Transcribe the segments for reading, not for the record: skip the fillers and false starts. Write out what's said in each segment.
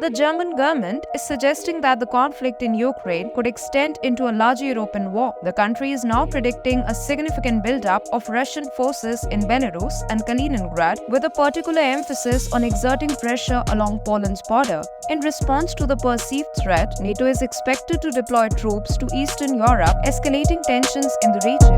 The German government is suggesting that the conflict in Ukraine could extend into a larger European war. The country is now predicting a significant buildup of Russian forces in Belarus and Kaliningrad, with a particular emphasis on exerting pressure along Poland's border. In response to the perceived threat, NATO is expected to deploy troops to Eastern Europe, escalating tensions in the region.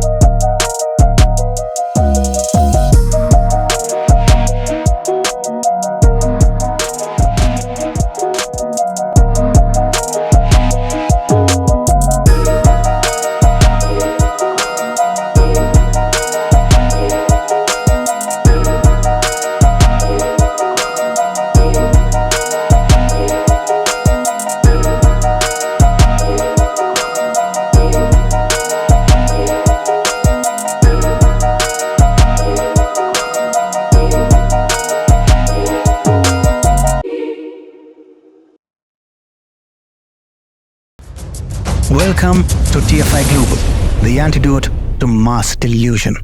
Welcome to TFIGlobal, the antidote to mass delusion.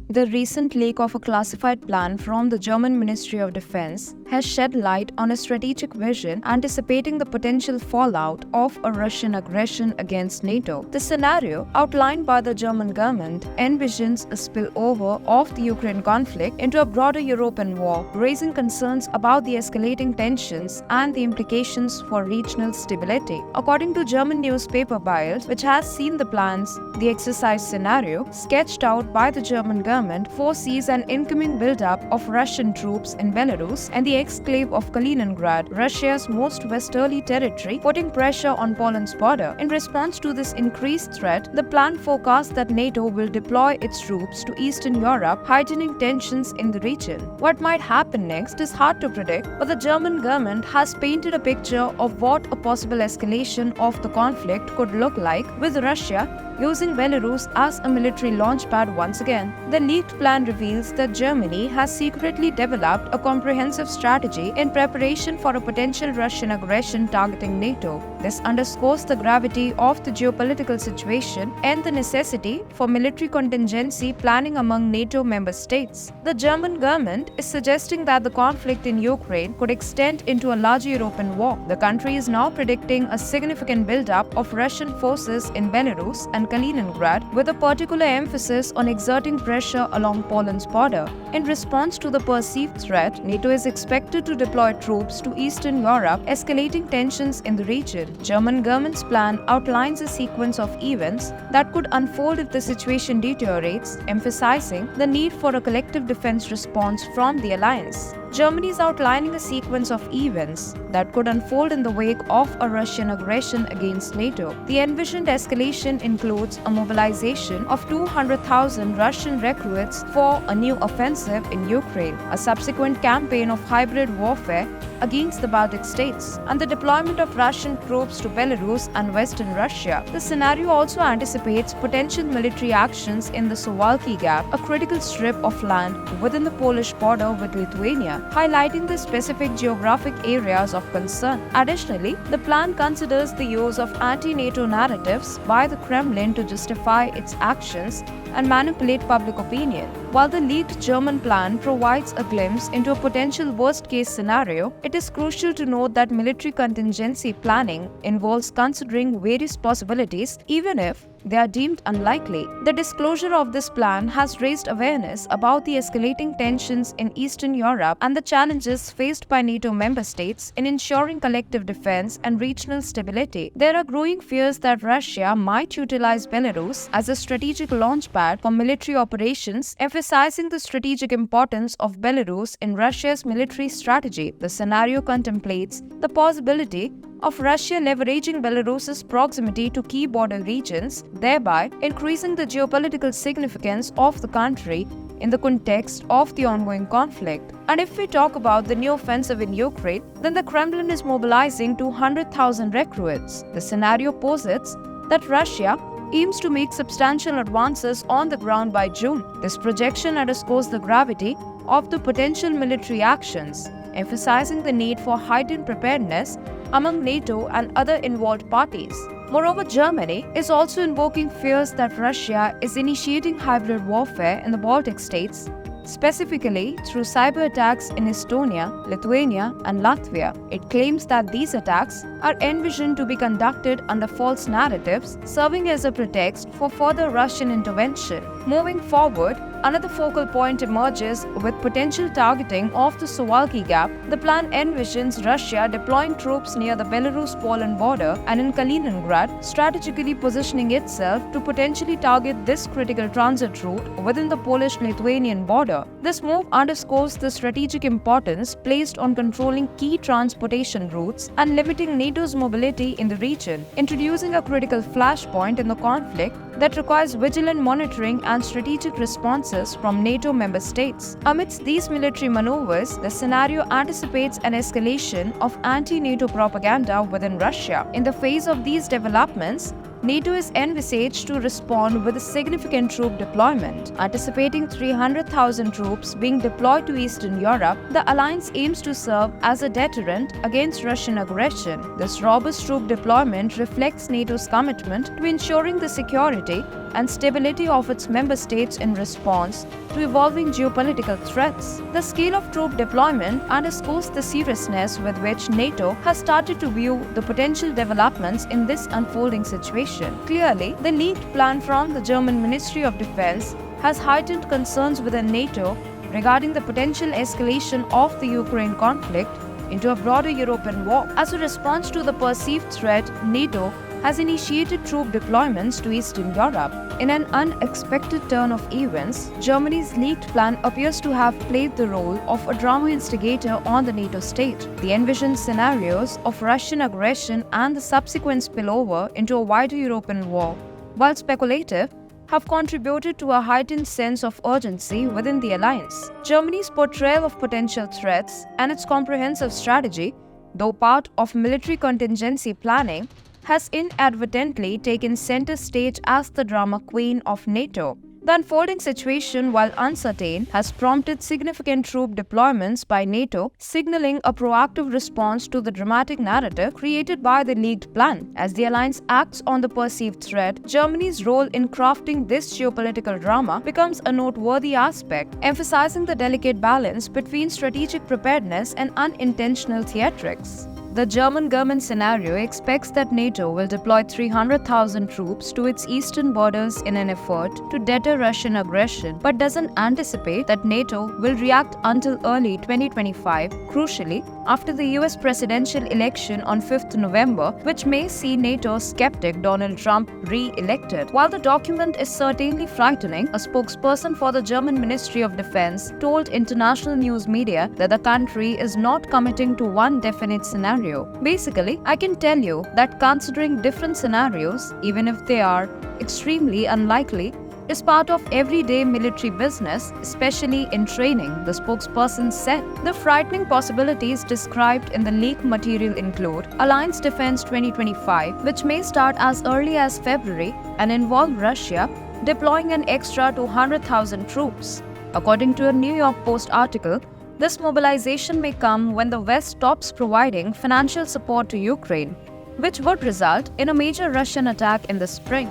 The recent leak of a classified plan from the German Ministry of Defense has shed light on a strategic vision anticipating the potential fallout of a Russian aggression against NATO. The scenario outlined by the German government envisions a spillover of the Ukraine conflict into a broader European war, raising concerns about the escalating tensions and the implications for regional stability. According to German newspaper Bild, which has seen the plans, the exercise scenario sketched out by the German government foresees an incoming buildup of Russian troops in Belarus and the exclave of Kaliningrad, Russia's most westerly territory, putting pressure on Poland's border. In response to this increased threat, the plan forecasts that NATO will deploy its troops to Eastern Europe, heightening tensions in the region. What might happen next is hard to predict, but the German government has painted a picture of what a possible escalation of the conflict could look like, with Russia using Belarus as a military launchpad once again. The leaked plan reveals that Germany has secretly developed a comprehensive strategy in preparation for a potential Russian aggression targeting NATO. This underscores the gravity of the geopolitical situation and the necessity for military contingency planning among NATO member states. The German government is suggesting that the conflict in Ukraine could extend into a larger European war. The country is now predicting a significant buildup of Russian forces in Belarus and Kaliningrad, with a particular emphasis on exerting pressure along Poland's border. In response to the perceived threat, NATO is expected to deploy troops to Eastern Europe, escalating tensions in the region. German government's plan outlines a sequence of events that could unfold if the situation deteriorates, emphasizing the need for a collective defense response from the alliance. Germany is outlining a sequence of events that could unfold in the wake of a Russian aggression against NATO. The envisioned escalation includes a mobilization of 200,000 Russian recruits for a new offensive in Ukraine, a subsequent campaign of hybrid warfare against the Baltic states, and the deployment of Russian troops to Belarus and Western Russia. The scenario also anticipates potential military actions in the Suwalki Gap, a critical strip of land within the Polish border with Lithuania, highlighting the specific geographic areas of concern. Additionally, the plan considers the use of anti-NATO narratives by the Kremlin to justify its actions and manipulate public opinion. While the leaked German plan provides a glimpse into a potential worst-case scenario, it is crucial to note that military contingency planning involves considering various possibilities, even if they are deemed unlikely. The disclosure of this plan has raised awareness about the escalating tensions in Eastern Europe and the challenges faced by NATO member states in ensuring collective defense and regional stability. There are growing fears that Russia might utilize Belarus as a strategic launchpad for military operations, emphasizing the strategic importance of Belarus in Russia's military strategy. The scenario contemplates the possibility of Russia leveraging Belarus's proximity to key border regions, thereby increasing the geopolitical significance of the country in the context of the ongoing conflict. And if we talk about the new offensive in Ukraine, then the Kremlin is mobilizing 200,000 recruits. The scenario posits that Russia aims to make substantial advances on the ground by June. This projection underscores the gravity of the potential military actions, emphasizing the need for heightened preparedness among NATO and other involved parties. Moreover, Germany is also invoking fears that Russia is initiating hybrid warfare in the Baltic states, specifically through cyber attacks in Estonia, Lithuania, and Latvia. It claims that these attacks are envisioned to be conducted under false narratives, serving as a pretext for further Russian intervention. Moving forward, another focal point emerges with potential targeting of the Suwalki Gap. The plan envisions Russia deploying troops near the Belarus-Poland border and in Kaliningrad, strategically positioning itself to potentially target this critical transit route within the Polish-Lithuanian border. This move underscores the strategic importance placed on controlling key transportation routes and limiting NATO's mobility in the region, introducing a critical flashpoint in the conflict that requires vigilant monitoring and strategic responses from NATO member states. Amidst these military maneuvers, the scenario anticipates an escalation of anti-NATO propaganda within Russia. In the face of these developments, NATO is envisaged to respond with a significant troop deployment. Anticipating 300,000 troops being deployed to Eastern Europe, the alliance aims to serve as a deterrent against Russian aggression. This robust troop deployment reflects NATO's commitment to ensuring the security and stability of its member states in response to evolving geopolitical threats. The scale of troop deployment underscores the seriousness with which NATO has started to view the potential developments in this unfolding situation. Clearly, the leaked plan from the German Ministry of Defense has heightened concerns within NATO regarding the potential escalation of the Ukraine conflict into a broader European war. As a response to the perceived threat, NATO has initiated troop deployments to Eastern Europe. In an unexpected turn of events, Germany's leaked plan appears to have played the role of a drama instigator on the NATO stage. The envisioned scenarios of Russian aggression and the subsequent spillover into a wider European war, while speculative, have contributed to a heightened sense of urgency within the alliance. Germany's portrayal of potential threats and its comprehensive strategy, though part of military contingency planning, has inadvertently taken center stage as the drama queen of NATO. The unfolding situation, while uncertain, has prompted significant troop deployments by NATO, signaling a proactive response to the dramatic narrative created by the leaked plan. As the alliance acts on the perceived threat, Germany's role in crafting this geopolitical drama becomes a noteworthy aspect, emphasizing the delicate balance between strategic preparedness and unintentional theatrics. The German government scenario expects that NATO will deploy 300,000 troops to its eastern borders in an effort to deter Russian aggression, but doesn't anticipate that NATO will react until early 2025, crucially, after the US presidential election on 5th November, which may see NATO skeptic Donald Trump re-elected. While the document is certainly frightening, a spokesperson for the German Ministry of Defense told international news media that the country is not committing to one definite scenario. Basically, I can tell you that considering different scenarios, even if they are extremely unlikely, is part of everyday military business, especially in training, the spokesperson said. The frightening possibilities described in the leak material include Alliance Defense 2025, which may start as early as February and involve Russia deploying an extra 200,000 troops. According to a New York Post article, this mobilization may come when the West stops providing financial support to Ukraine, which would result in a major Russian attack in the spring.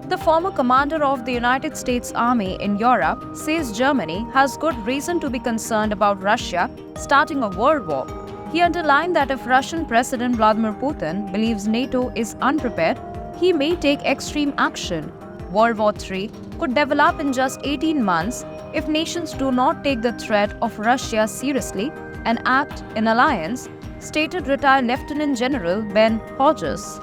The former commander of the United States Army in Europe says Germany has good reason to be concerned about Russia starting a world war. He underlined that if Russian President Vladimir Putin believes NATO is unprepared, he may take extreme action. World War III could develop in just 18 months if nations do not take the threat of Russia seriously and act in alliance, stated retired Lieutenant General Ben Hodges.